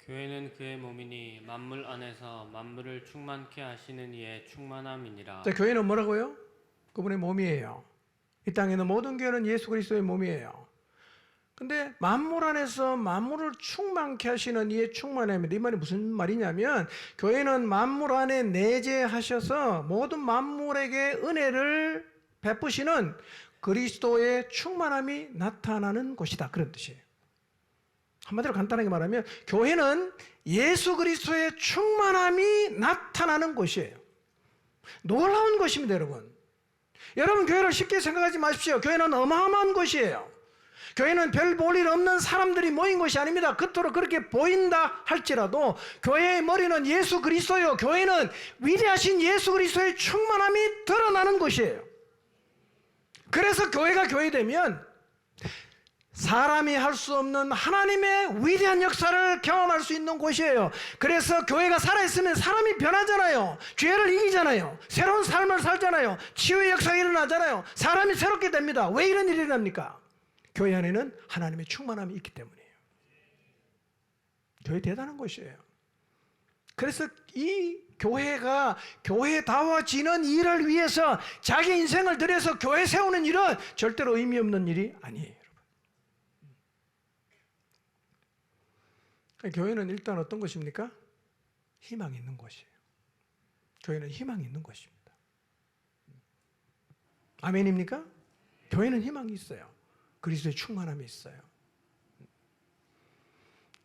[SPEAKER 2] 교회는 그의 몸이니 만물 안에서 만물을 충만케 하시는 이의 충만함이니라.
[SPEAKER 1] 자, 교회는 뭐라고요? 그분의 몸이에요. 이 땅에 있는 모든 교회는 예수 그리스도의 몸이에요. 근데 만물 안에서 만물을 충만케 하시는 이의 충만함입니다. 이 말이 무슨 말이냐면 교회는 만물 안에 내재하셔서 모든 만물에게 은혜를 베푸시는 그리스도의 충만함이 나타나는 곳이다. 그런 뜻이에요. 한마디로 간단하게 말하면 교회는 예수 그리스도의 충만함이 나타나는 곳이에요. 놀라운 것입니다, 여러분. 여러분, 교회를 쉽게 생각하지 마십시오. 교회는 어마어마한 곳이에요. 교회는 별 볼 일 없는 사람들이 모인 것이 아닙니다. 그토록 그렇게 보인다 할지라도 교회의 머리는 예수 그리스도요. 교회는 위대하신 예수 그리스도의 충만함이 드러나는 곳이에요. 그래서 교회가 교회되면 사람이 할 수 없는 하나님의 위대한 역사를 경험할 수 있는 곳이에요. 그래서 교회가 살아있으면 사람이 변하잖아요. 죄를 이기잖아요. 새로운 삶을 살잖아요. 치유의 역사가 일어나잖아요. 사람이 새롭게 됩니다. 왜 이런 일이 일어납니까? 교회 안에는 하나님의 충만함이 있기 때문이에요. 교회 대단한 곳이에요. 그래서 이 교회가 교회다워지는 일을 위해서 자기 인생을 들여서 교회 세우는 일은 절대로 의미 없는 일이 아니에요. 교회는 일단 어떤 것입니까? 희망이 있는 곳이에요. 교회는 희망이 있는 곳입니다. 아멘입니까? 교회는 희망이 있어요. 그리스도의 충만함이 있어요.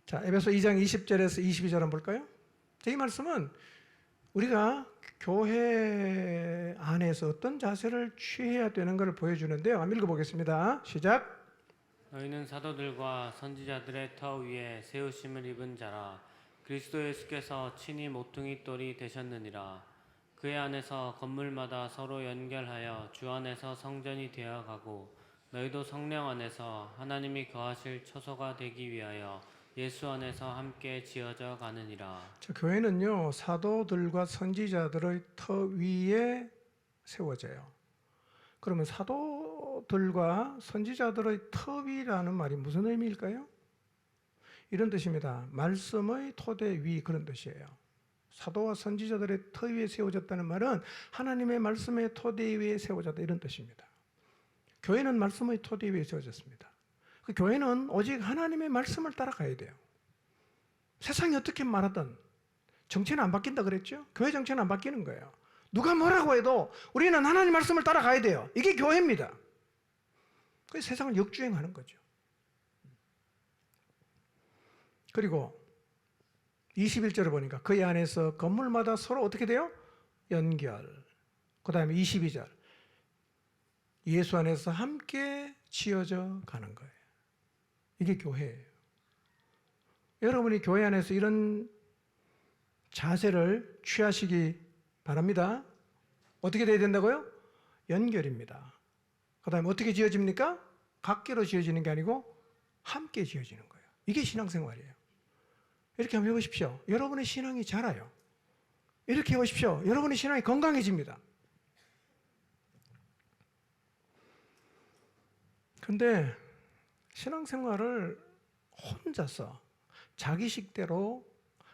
[SPEAKER 1] 자, 에베소 2장 20절에서 22절 한번 볼까요? 이 말씀은 우리가 교회 안에서 어떤 자세를 취해야 되는 것을 보여주는데요. 한번 읽어보겠습니다. 시작.
[SPEAKER 2] 너희는 사도들과 선지자들의 터 위에 세우심을 입은 자라. 그리스도 예수께서 친히 모퉁이 돌이 되셨느니라. 그의 안에서 건물마다 서로 연결하여 주 안에서 성전이 되어가고 너희도 성령 안에서 하나님이 거하실 처소가 되기 위하여 예수 안에서 함께 지어져 가느니라.
[SPEAKER 1] 자, 교회는요, 사도들과 선지자들의 터 위에 세워져요. 그러면 사도들과 선지자들의 터 위라는 말이 무슨 의미일까요? 이런 뜻입니다. 말씀의 토대 위, 그런 뜻이에요. 사도와 선지자들의 터 위에 세워졌다는 말은 하나님의 말씀의 토대 위에 세워졌다, 이런 뜻입니다. 교회는 말씀의 토대 위에 세워졌습니다. 그 교회는 오직 하나님의 말씀을 따라가야 돼요. 세상이 어떻게 말하든 정체는 안 바뀐다 그랬죠? 교회 정체는 안 바뀌는 거예요. 누가 뭐라고 해도 우리는 하나님 말씀을 따라가야 돼요. 이게 교회입니다. 그래서 세상을 역주행하는 거죠. 그리고 21절을 보니까 그의 안에서 건물마다 서로 어떻게 돼요? 연결. 그 다음에 22절. 예수 안에서 함께 지어져 가는 거예요. 이게 교회예요. 여러분이 교회 안에서 이런 자세를 취하시기 바랍니다. 어떻게 돼야 된다고요? 연결입니다. 그 다음에 어떻게 지어집니까? 각계로 지어지는 게 아니고 함께 지어지는 거예요. 이게 신앙생활이에요. 이렇게 한번 해보십시오. 여러분의 신앙이 자라요. 이렇게 해보십시오. 여러분의 신앙이 건강해집니다. 근데 신앙생활을 혼자서 자기 식대로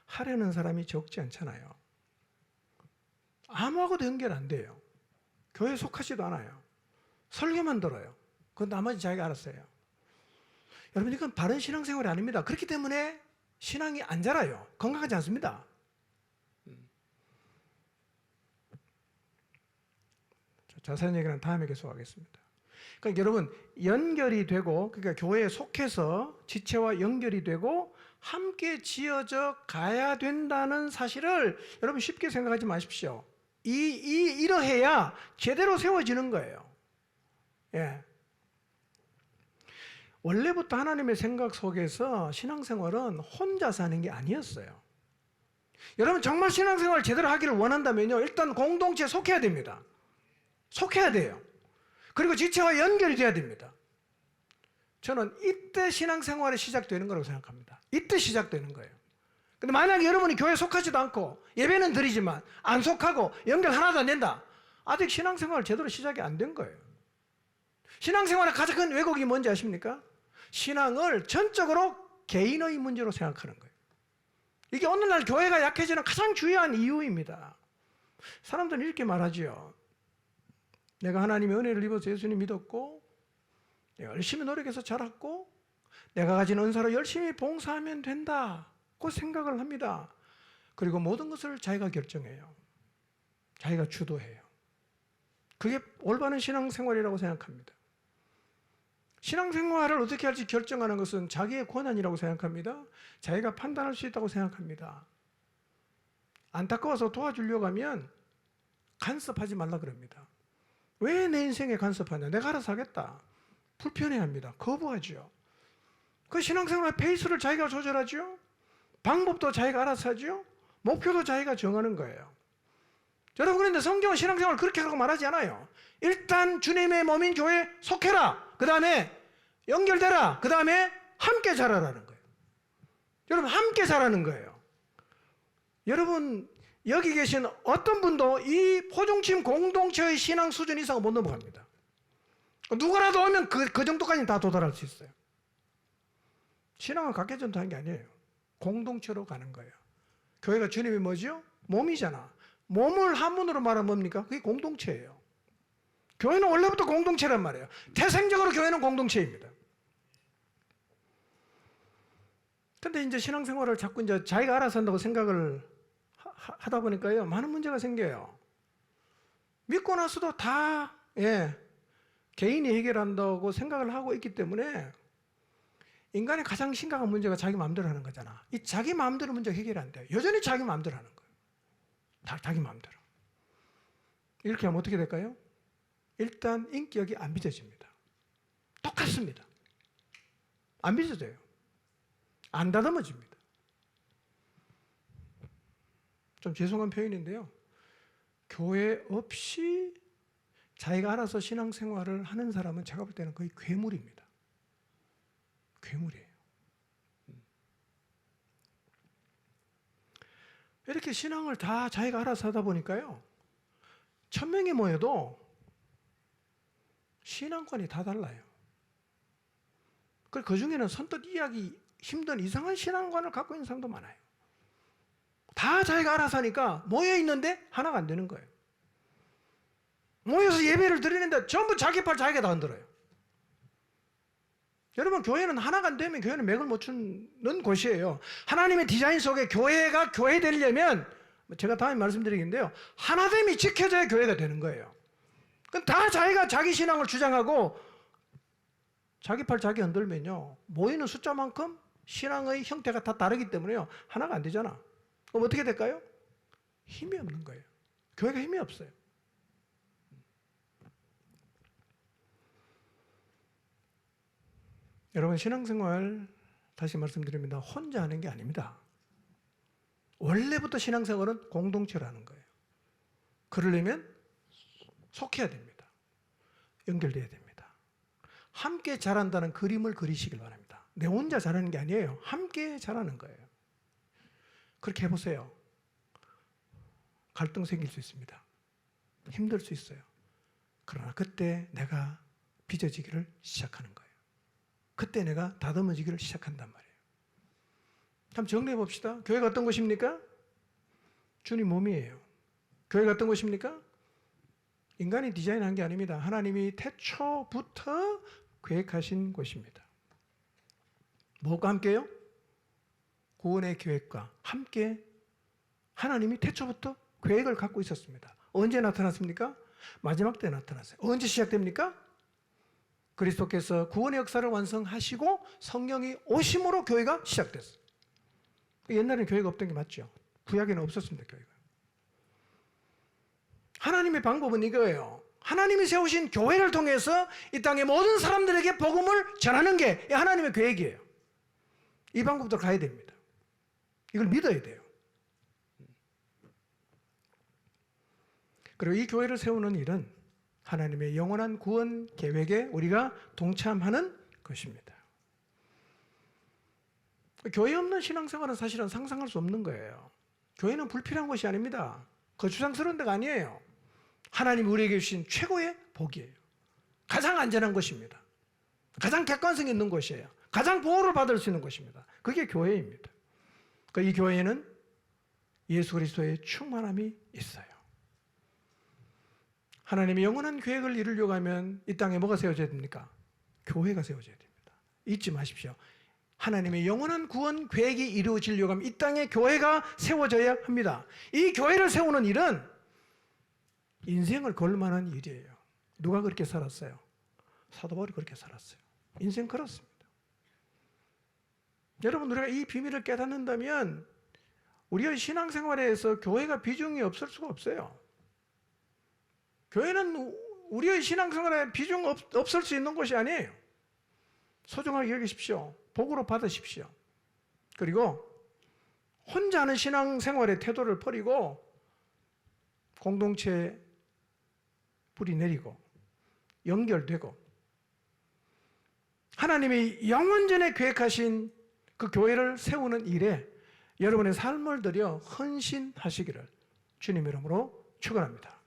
[SPEAKER 1] 하려는 사람이 적지 않잖아요. 아무하고도 연결 안 돼요. 교회에 속하지도 않아요. 설교만 들어요. 그건 나머지 자기가 알았어요. 여러분, 이건 바른 신앙생활이 아닙니다. 그렇기 때문에 신앙이 안 자라요. 건강하지 않습니다. 자세한 얘기는 다음에 계속하겠습니다. 그러니까 여러분, 연결이 되고, 그러니까 교회에 속해서 지체와 연결이 되고 함께 지어져 가야 된다는 사실을 여러분 쉽게 생각하지 마십시오. 이러해야 제대로 세워지는 거예요. 예. 원래부터 하나님의 생각 속에서 신앙생활은 혼자 사는 게 아니었어요. 여러분, 정말 신앙생활을 제대로 하기를 원한다면요, 일단 공동체에 속해야 됩니다. 속해야 돼요. 그리고 지체와 연결이 돼야 됩니다. 저는 이때 신앙생활이 시작되는 거라고 생각합니다. 이때 시작되는 거예요. 근데 만약에 여러분이 교회에 속하지도 않고 예배는 드리지만 안 속하고 연결 하나도 안 된다, 아직 신앙생활 제대로 시작이 안 된 거예요. 신앙생활의 가장 큰 왜곡이 뭔지 아십니까? 신앙을 전적으로 개인의 문제로 생각하는 거예요. 이게 오늘날 교회가 약해지는 가장 중요한 이유입니다. 사람들은 이렇게 말하지요. 내가 하나님의 은혜를 입어서 예수님 믿었고, 내가 열심히 노력해서 자랐고, 내가 가진 은사로 열심히 봉사하면 된다고 생각을 합니다. 그리고 모든 것을 자기가 결정해요. 자기가 주도해요. 그게 올바른 신앙생활이라고 생각합니다. 신앙생활을 어떻게 할지 결정하는 것은 자기의 권한이라고 생각합니다. 자기가 판단할 수 있다고 생각합니다. 안타까워서 도와주려고 하면 간섭하지 말라 그럽니다. 왜 내 인생에 간섭하냐? 내가 알아서 하겠다. 불편해합니다. 거부하죠. 그 신앙생활의 페이스를 자기가 조절하죠. 방법도 자기가 알아서 하죠. 목표도 자기가 정하는 거예요. 여러분, 그런데 성경은 신앙생활을 그렇게 하라고 말하지 않아요. 일단 주님의 몸인 교회에 속해라. 그 다음에 연결되라. 그 다음에 함께 자라라는 거예요. 여러분, 함께 자라는 거예요. 여러분, 여기 계신 어떤 분도 이 포중침 공동체의 신앙 수준 이상은 못 넘어갑니다. 누구라도 오면 그 정도까지는 다 도달할 수 있어요. 신앙은 각개전도 하는 게 아니에요. 공동체로 가는 거예요. 교회가 주님이 뭐죠? 몸이잖아. 몸을 한문으로 말하면 뭡니까? 그게 공동체예요. 교회는 원래부터 공동체란 말이에요. 태생적으로 교회는 공동체입니다. 근데 이제 신앙생활을 자꾸 이제 자기가 알아서 한다고 생각을 하다 보니까요, 많은 문제가 생겨요. 믿고 나서도 다, 개인이 해결한다고 생각을 하고 있기 때문에 인간의 가장 심각한 문제가 자기 마음대로 하는 거잖아. 이 자기 마음대로 문제가 해결이 안 돼요. 여전히 자기 마음대로 하는 거예요. 자기 마음대로. 이렇게 하면 어떻게 될까요? 일단 인격이 안 빚어집니다. 똑같습니다. 안 빚어져요. 안 다듬어집니다. 좀 죄송한 표현인데요. 교회 없이 자기가 알아서 신앙생활을 하는 사람은 제가 볼 때는 거의 괴물입니다. 괴물이에요. 이렇게 신앙을 다 자기가 알아서 하다 보니까요, 1000명이 모여도 신앙관이 다 달라요. 그 중에는 선뜻 이해하기 힘든 이상한 신앙관을 갖고 있는 사람도 많아요. 다 자기가 알아서 하니까 모여있는데 하나가 안 되는 거예요. 모여서 예배를 드리는데 전부 자기 팔 자기가 다 흔들어요. 여러분, 교회는 하나가 안 되면 교회는 맥을 못 추는 곳이에요. 하나님의 디자인 속에 교회가 교회 되려면, 제가 다음에 말씀드리겠는데요, 하나됨이 지켜져야 교회가 되는 거예요. 그럼 다 자기가 자기 신앙을 주장하고 자기 팔 자기 흔들면요, 모이는 숫자만큼 신앙의 형태가 다 다르기 때문에요, 하나가 안 되잖아. 그럼 어떻게 될까요? 힘이 없는 거예요. 교회가 힘이 없어요. 여러분, 신앙생활 다시 말씀드립니다. 혼자 하는 게 아닙니다. 원래부터 신앙생활은 공동체로 하는 거예요. 그러려면 속해야 됩니다. 연결돼야 됩니다. 함께 자란다는 그림을 그리시길 바랍니다. 내 혼자 자라는 게 아니에요. 함께 자라는 거예요. 그렇게 해보세요. 갈등 생길 수 있습니다. 힘들 수 있어요. 그러나 그때 내가 빚어지기를 시작하는 거예요. 그때 내가 다듬어지기를 시작한단 말이에요. 한번 정리해 봅시다. 교회가 어떤 곳입니까? 주님 몸이에요. 교회가 어떤 곳입니까? 인간이 디자인한 게 아닙니다. 하나님이 태초부터 계획하신 곳입니다. 뭐가 함께요? 구원의 계획과 함께 하나님이 태초부터 계획을 갖고 있었습니다. 언제 나타났습니까? 마지막 때 나타났어요. 언제 시작됩니까? 그리스도께서 구원의 역사를 완성하시고 성령이 오심으로 교회가 시작됐어요. 옛날에는 교회가 없던 게 맞죠. 구약에는 없었습니다. 교회가. 하나님의 방법은 이거예요. 하나님이 세우신 교회를 통해서 이 땅의 모든 사람들에게 복음을 전하는 게 하나님의 계획이에요. 이 방법대로 가야 됩니다. 이걸 믿어야 돼요. 그리고 이 교회를 세우는 일은 하나님의 영원한 구원 계획에 우리가 동참하는 것입니다. 교회 없는 신앙생활은 사실은 상상할 수 없는 거예요. 교회는 불필요한 것이 아닙니다. 거추장스러운 데가 아니에요. 하나님이 우리에게 주신 최고의 복이에요. 가장 안전한 것입니다. 가장 객관성 있는 것이에요. 가장 보호를 받을 수 있는 것입니다. 그게 교회입니다. 이 교회에는 예수 그리스도의 충만함이 있어요. 하나님의 영원한 계획을 이루려고 하면 이 땅에 뭐가 세워져야 됩니까? 교회가 세워져야 됩니다. 잊지 마십시오. 하나님의 영원한 구원 계획이 이루어지려고 하면 이 땅에 교회가 세워져야 합니다. 이 교회를 세우는 일은 인생을 걸 만한 일이에요. 누가 그렇게 살았어요? 사도 바울이 그렇게 살았어요. 인생 걸었습니다. 여러분, 우리가 이 비밀을 깨닫는다면 우리의 신앙생활에서 교회가 비중이 없을 수가 없어요. 교회는 우리의 신앙생활에 비중 없을 수 있는 것이 아니에요. 소중하게 여기십시오. 복으로 받으십시오. 그리고 혼자 하는 신앙생활의 태도를 버리고 공동체에 뿌리 내리고 연결되고 하나님이 영원전에 계획하신 그 교회를 세우는 일에 여러분의 삶을 들여 헌신하시기를 주님 이름으로 축원합니다.